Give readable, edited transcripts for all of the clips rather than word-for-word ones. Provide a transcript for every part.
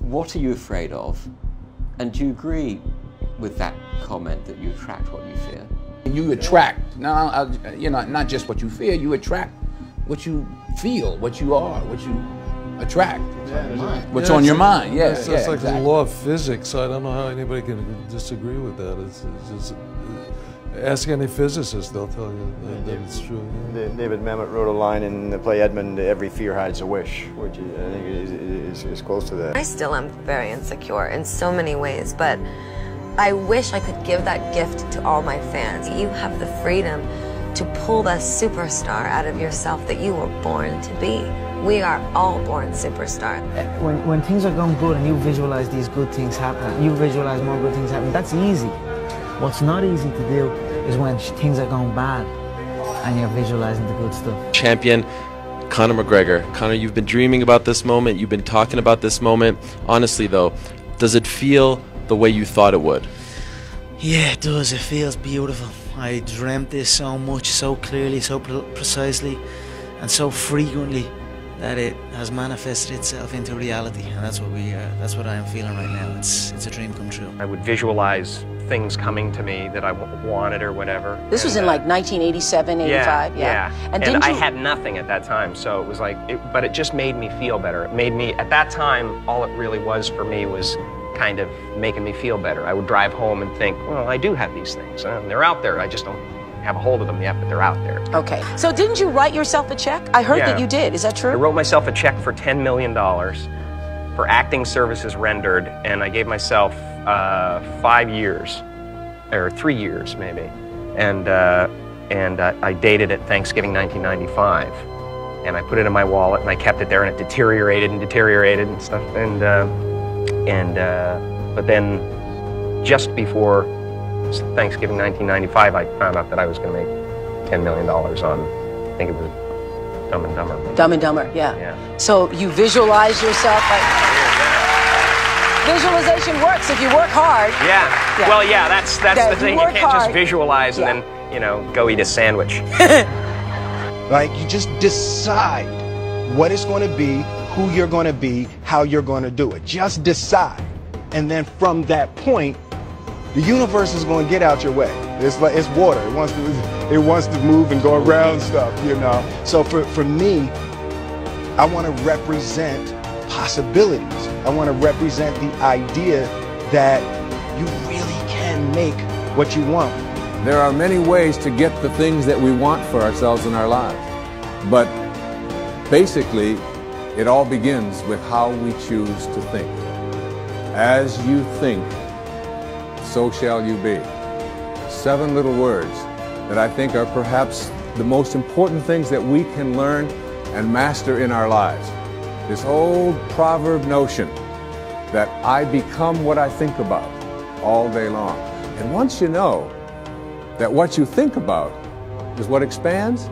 What are you afraid of? And do you agree with that comment that you attract what you fear? You attract, now, you know, not just what you fear, you attract what you feel, what you are, what you attract. What's on your mind, yeah. It's like exactly. the law of physics. I don't know how anybody can disagree with that. It's just, ask any physicist, they'll tell you that it's true. Yeah. David Mamet wrote a line in the play Edmund, "Every fear hides a wish," which I think is close to that. I still am very insecure in so many ways, but I wish I could give that gift to all my fans. You have the freedom to pull the superstar out of yourself that you were born to be. We are all born superstars. When things are going good and you visualize these good things happen, you visualize more good things happen, that's easy. What's not easy to do is when things are going bad and you're visualizing the good stuff. Champion Conor McGregor. Conor, you've been dreaming about this moment, you've been talking about this moment. Honestly though, does it feel the way you thought it would? Yeah, it does. It feels beautiful. I dreamt this so much, so clearly, so precisely, and so frequently that it has manifested itself into reality, and that's what I am feeling right now. It's a dream come true. I would visualize things coming to me that I wanted or whatever. This was in like 1987, 85, yeah. And I had nothing at that time, so it was like, but it just made me feel better. It made me, at that time, all it really was for me was kind of making me feel better. I would drive home and think, well, I do have these things. They're out there. I just don't have a hold of them yet, but they're out there. Okay. So didn't you write yourself a check? I heard that you did. Is that true? I wrote myself a check for $10 million for acting services rendered, and I gave myself 5 years, or 3 years maybe, and I dated it Thanksgiving 1995, and I put it in my wallet and I kept it there, and it deteriorated and stuff, but then just before Thanksgiving 1995, I found out that I was going to make $10 million on, I think it was Dumb and Dumber. Dumb and Dumber, yeah. So you visualize yourself like... Visualization works if you work hard. Yeah. Well, yeah, that's the thing. You can't just visualize and then, you know, go eat a sandwich. Like, you just decide what it's going to be, who you're going to be, how you're going to do it. Just decide. And then from that point, the universe is going to get out your way. It's like, it's water. It wants to move and go around stuff, you know. So for me, I want to represent possibilities. I want to represent the idea that you really can make what you want. There are many ways to get the things that we want for ourselves in our lives. But basically, it all begins with how we choose to think. As you think, so shall you be. 7 little words that I think are perhaps the most important things that we can learn and master in our lives. This old proverb notion that I become what I think about all day long. And once you know that what you think about is what expands,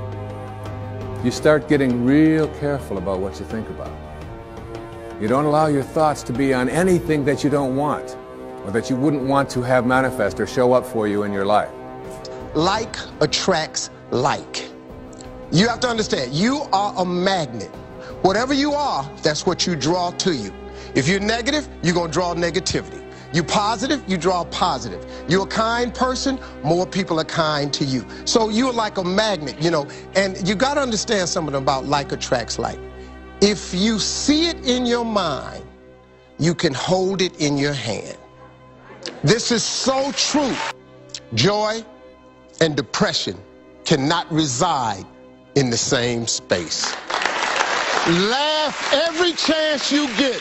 you start getting real careful about what you think about. You don't allow your thoughts to be on anything that you don't want, or that you wouldn't want to have manifest or show up for you in your life. Like attracts like. You have to understand, you are a magnet. Whatever you are, that's what you draw to you. If you're negative, you're going to draw negativity. You're positive, you draw positive. You're a kind person, more people are kind to you. So you're like a magnet, you know, and you got to understand something about like attracts like. If you see it in your mind, you can hold it in your hand. This is so true. Joy and depression cannot reside in the same space. Laugh every chance you get.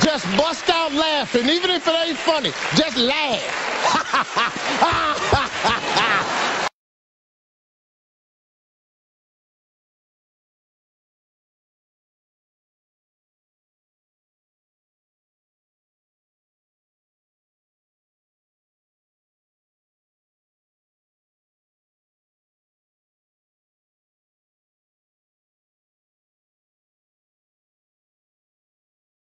Just bust out laughing, even if it ain't funny. Just laugh.